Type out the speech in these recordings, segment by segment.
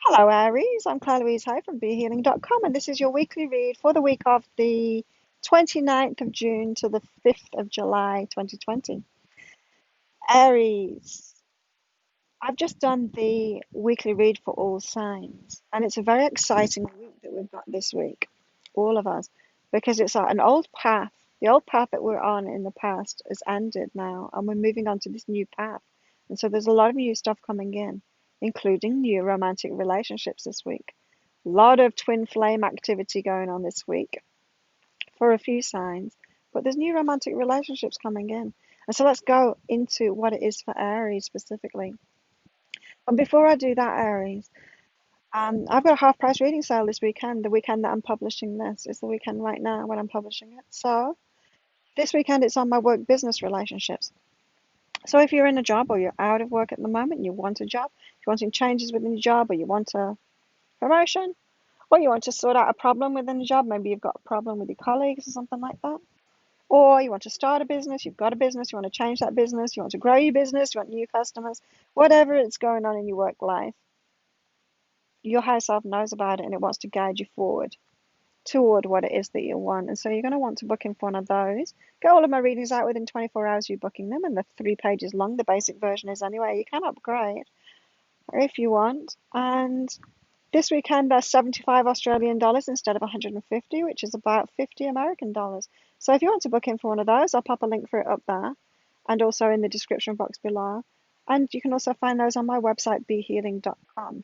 Hello, Aries. I'm Claire Louise Hay from BeHealing.com, and this is your weekly read for the week of the 29th of June to the 5th of July 2020. Aries, I've just done the weekly read for all signs, and it's a very exciting week that we've got this week, all of us, because it's an old path. The old path that we're on in the past has ended now, and we're moving on to this new path. And so there's a lot of new stuff coming in, including new romantic relationships this week. A lot of twin flame activity going on this week for a few signs, but there's new romantic relationships coming in. And so let's go into what it is for Aries specifically. And before I do that, Aries, I've got a half price reading sale this weekend. The weekend that I'm publishing this is the weekend right now when I'm publishing it. So this weekend it's on my work business relationships. So if you're in a job or you're out of work at the moment, you want a job, you're wanting changes within your job, or you want a promotion, or you want to sort out a problem within the job, maybe you've got a problem with your colleagues or something like that. Or you want to start a business, you've got a business, you want to change that business, you want to grow your business, you want new customers, whatever is going on in your work life, your higher self knows about it and it wants to guide you forward toward what it is that you want. And so you're going to want to book in for one of those. Get all of my readings out within 24 hours you're booking them, and they're 3 pages long. The basic version is anyway. You can upgrade if you want. And this weekend, there's 75 Australian dollars instead of 150, which is about 50 American dollars. So if you want to book in for one of those, I'll pop a link for it up there and also in the description box below. And you can also find those on my website, behealing.com,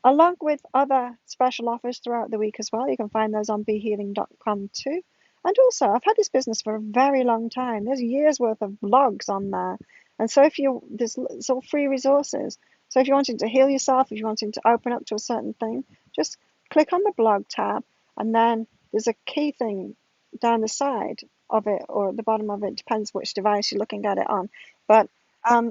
along with other special offers throughout the week as well. You can find those on behealing.com too. And also, I've had this business for a very long time. There's years worth of blogs on there. And so there's it's all free resources. So if you're wanting to heal yourself, if you're wanting to open up to a certain thing, just click on the blog tab, and then there's a key thing down the side of it or at the bottom of it, depends which device you're looking at it on. But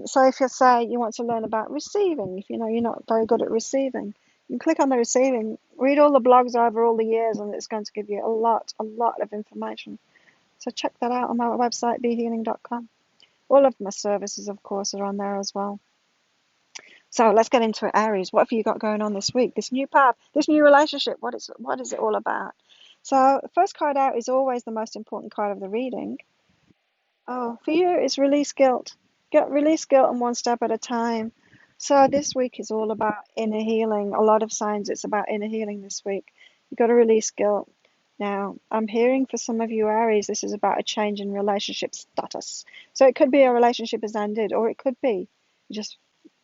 so if you say you want to learn about receiving, if you know you're not very good at receiving, you can click on the receiving, read all the blogs over all the years, and it's going to give you a lot of information. So check that out on my website, behealing.com. All of my services, of course, are on there as well. So let's get into it, Aries. What have you got going on this week? This new path, this new relationship, what is it all about? So the first card out is always the most important card of the reading. Oh, for you, it's release guilt. Release guilt and one step at a time. So this week is all about inner healing. A lot of signs it's about inner healing this week. You've got to release guilt. Now, I'm hearing for some of you Aries, this is about a change in relationship status. So it could be a relationship has ended, or it could be just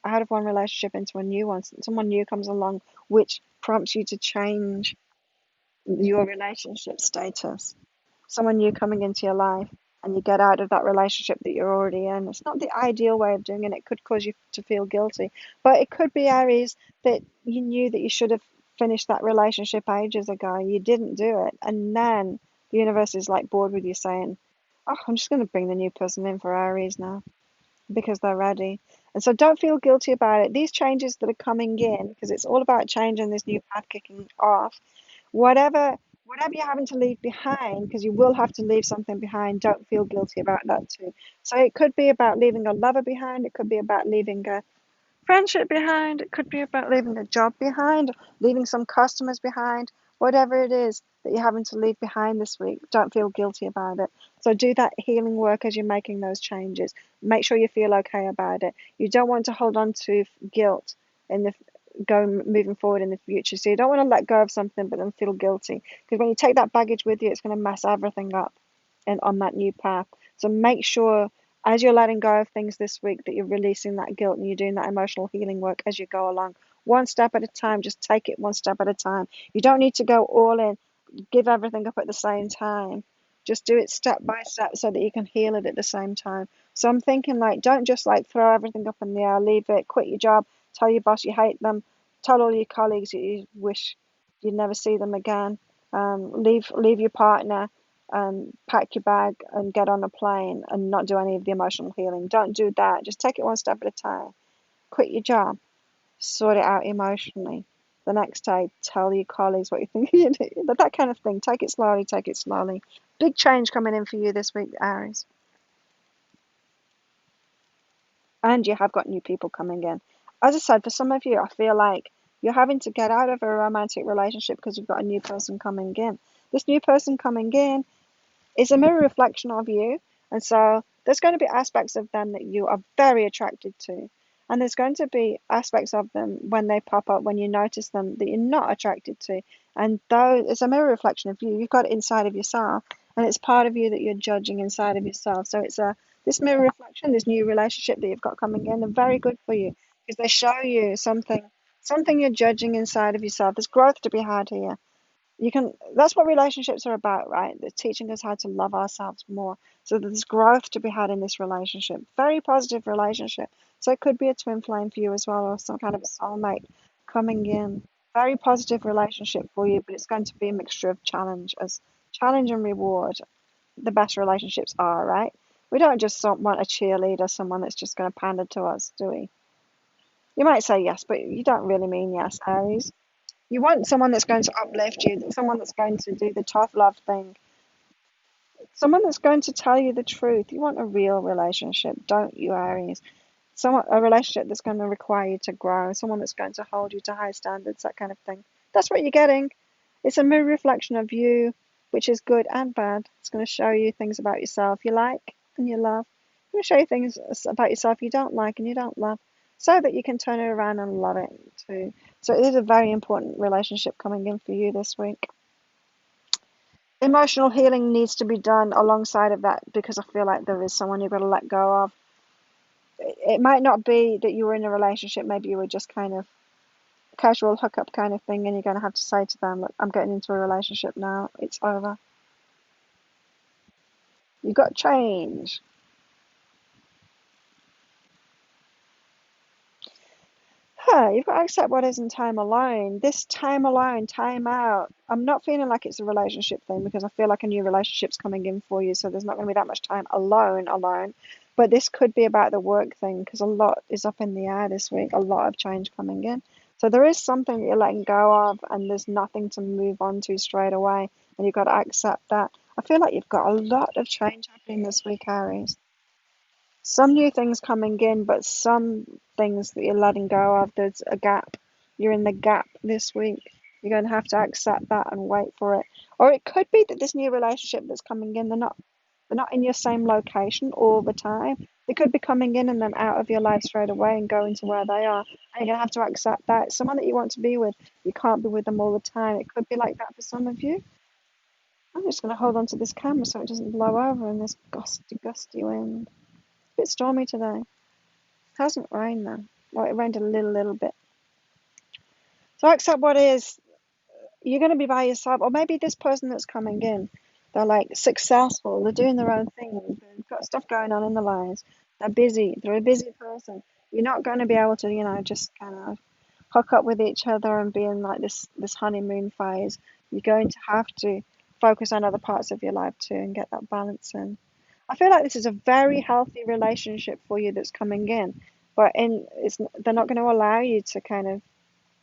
out of one relationship into a new one. Someone new comes along, which prompts you to change your relationship status. Someone new coming into your life, and you get out of that relationship that you're already in. It's not the ideal way of doing it. It could cause you to feel guilty, but it could be Aries that you knew that you should have finished that relationship ages ago. You didn't do it, and then the universe is like bored with you saying, "Oh, I'm just going to bring the new person in for Aries now because they're ready." And so don't feel guilty about it. These changes that are coming in, because it's all about change and this new path kicking off, whatever you're having to leave behind, because you will have to leave something behind, don't feel guilty about that too. So it could be about leaving a lover behind, it could be about leaving a friendship behind, it could be about leaving a job behind, leaving some customers behind. Whatever it is that you're having to leave behind this week, don't feel guilty about it. So do that healing work as you're making those changes. Make sure you feel okay about it. You don't want to hold on to guilt in the moving forward in the future. So you don't want to let go of something but then feel guilty, because when you take that baggage with you, it's going to mess everything up and on that new path. So make sure as you're letting go of things this week that you're releasing that guilt and you're doing that emotional healing work as you go along. One step at a time, just take it one step at a time. You don't need to go all in, give everything up at the same time. Just do it step by step so that you can heal it at the same time. So I'm thinking, like, don't just like throw everything up in the air, leave it, quit your job, tell your boss you hate them, tell all your colleagues you wish you'd never see them again. Leave your partner, pack your bag and get on a plane and not do any of the emotional healing. Don't do that. Just take it one step at a time. Quit your job, sort it out emotionally. The next day, tell your colleagues what you think you do. That kind of thing. Take it slowly, take it slowly. Big change coming in for you this week, Aries. And you have got new people coming in. As I said, for some of you, I feel like You're having to get out of a romantic relationship because you've got a new person coming in. This new person coming in is a mirror reflection of you. And so there's going to be aspects of them that you are very attracted to. And there's going to be aspects of them when they pop up, when you notice them, that you're not attracted to. And though it's a mirror reflection of you, you've got it inside of yourself. And it's part of you that you're judging inside of yourself. So it's this mirror reflection, this new relationship that you've got coming in, are very good for you because they show you something you're judging inside of yourself. There's growth to be had here. You can, that's what relationships are about, right? They're teaching us how to love ourselves more. So there's growth to be had in this relationship. Very positive relationship. So it could be a twin flame for you as well, or some kind of a soulmate coming in. Very positive relationship for you, but it's going to be a mixture of challenge and reward. The best relationships are, right? We don't just want a cheerleader, someone that's just going to pander to us, do we? You might say yes, but you don't really mean yes, Aries. You want someone that's going to uplift you, someone that's going to do the tough love thing, someone that's going to tell you the truth. You want a real relationship, don't you, Aries? A relationship that's going to require you to grow, someone that's going to hold you to high standards, that kind of thing. That's what you're getting. It's a mirror reflection of you, which is good and bad. It's going to show you things about yourself you like and you love. It's going to show you things about yourself you don't like and you don't love, so that you can turn it around and love it too. So it is a very important relationship coming in for you this week. Emotional healing needs to be done alongside of that because I feel like there is someone you've got to let go of. It might not be that you were in a relationship, maybe you were just kind of casual hookup kind of thing, and you're going to have to say to them, look, I'm getting into a relationship now, it's over. You've got to change. You've got to accept what is in time alone. This time alone, time out. I'm not feeling like it's a relationship thing because I feel like a new relationship's coming in for you, so there's not going to be that much time alone. But this could be about the work thing because a lot is up in the air this week, a lot of change coming in. So there is something that you're letting go of, and there's nothing to move on to straight away, and you've got to accept that. I feel like you've got a lot of change happening this week, Aries. Some new things coming in, but some things that you're letting go of. There's a gap. You're in the gap this week. You're going to have to accept that and wait for it. Or it could be that this new relationship that's coming in, they're not in your same location all the time. They could be coming in and then out of your life straight away and going to where they are. And you're going to have to accept that. Someone that you want to be with, you can't be with them all the time. It could be like that for some of you. I'm just going to hold on to this camera so it doesn't blow over in this gusty wind. A bit stormy today. It hasn't rained though. Well, it rained a little bit. So accept what is. You're going to be by yourself, or maybe this person that's coming in, they're like successful, they're doing their own thing, they've got stuff going on in their lives, they're busy, they're a busy person. You're not going to be able to, just kind of hook up with each other and be in like this honeymoon phase. You're going to have to focus on other parts of your life too and get that balance in. I feel like this is a very healthy relationship for you that's coming in, but they're not going to allow you to kind of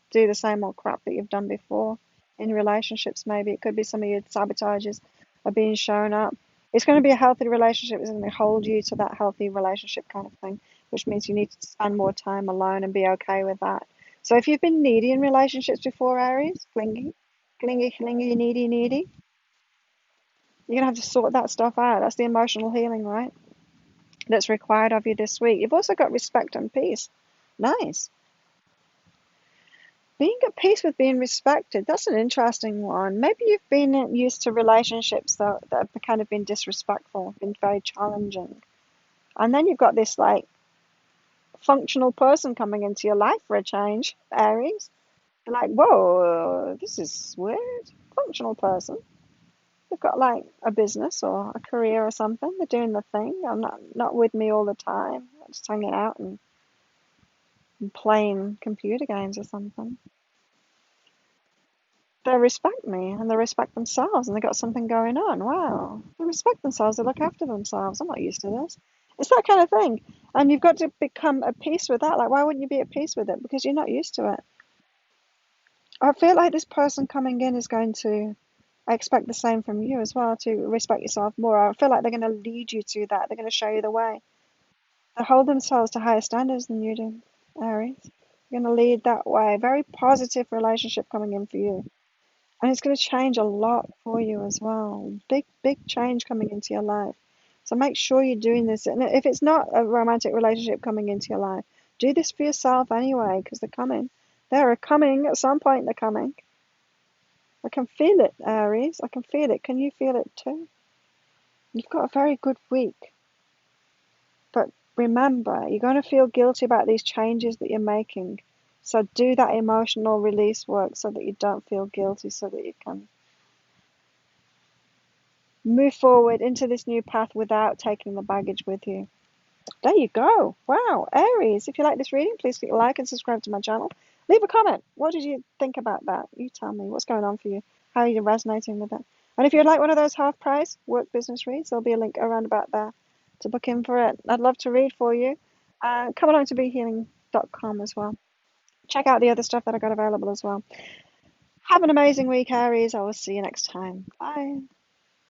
do the same old crap that you've done before in relationships. Maybe it could be some of your sabotages are being shown up. It's going to be a healthy relationship. It's going to hold you to that healthy relationship kind of thing, which means you need to spend more time alone and be okay with that. So if you've been needy in relationships before, Aries, clingy, needy, you're going to have to sort that stuff out. That's the emotional healing, right? That's required of you this week. You've also got respect and peace. Nice. Being at peace with being respected, that's an interesting one. Maybe you've been used to relationships that have kind of been disrespectful, been very challenging. And then you've got this like functional person coming into your life for a change, Aries. You're like, whoa, this is weird. Functional person. They've got like a business or a career or something. They're doing the thing. I'm not with me all the time. I'm just hanging out and playing computer games or something. They respect me and they respect themselves and they got something going on. Wow. They respect themselves, they look after themselves. I'm not used to this. It's that kind of thing. And you've got to become at peace with that. Like, why wouldn't you be at peace with it? Because you're not used to it. I feel like this person coming in is going to expect the same from you as well, to respect yourself more. I feel like they're going to lead you to that. They're going to show you the way. They hold themselves to higher standards than you do, Aries. You're going to lead that way. Very positive relationship coming in for you. And it's going to change a lot for you as well. Big, big change coming into your life. So make sure you're doing this. And if it's not a romantic relationship coming into your life, do this for yourself anyway, because they're coming. They're coming. At some point, they're coming. I can feel it, Aries. I can feel it. Can you feel it too? You've got a very good week. But remember, you're going to feel guilty about these changes that you're making. So do that emotional release work so that you don't feel guilty, so that you can move forward into this new path without taking the baggage with you. There you go. Wow, Aries. If you like this reading, please click like and subscribe to my channel. Leave a comment. What did you think about that? You tell me what's going on for you. How are you resonating with it? And if you'd like one of those half price work business reads, there'll be a link around about there to book in for it. I'd love to read for you. Come along to behealing.com as well. Check out the other stuff that I got available as well. Have an amazing week, Aries. I will see you next time. Bye.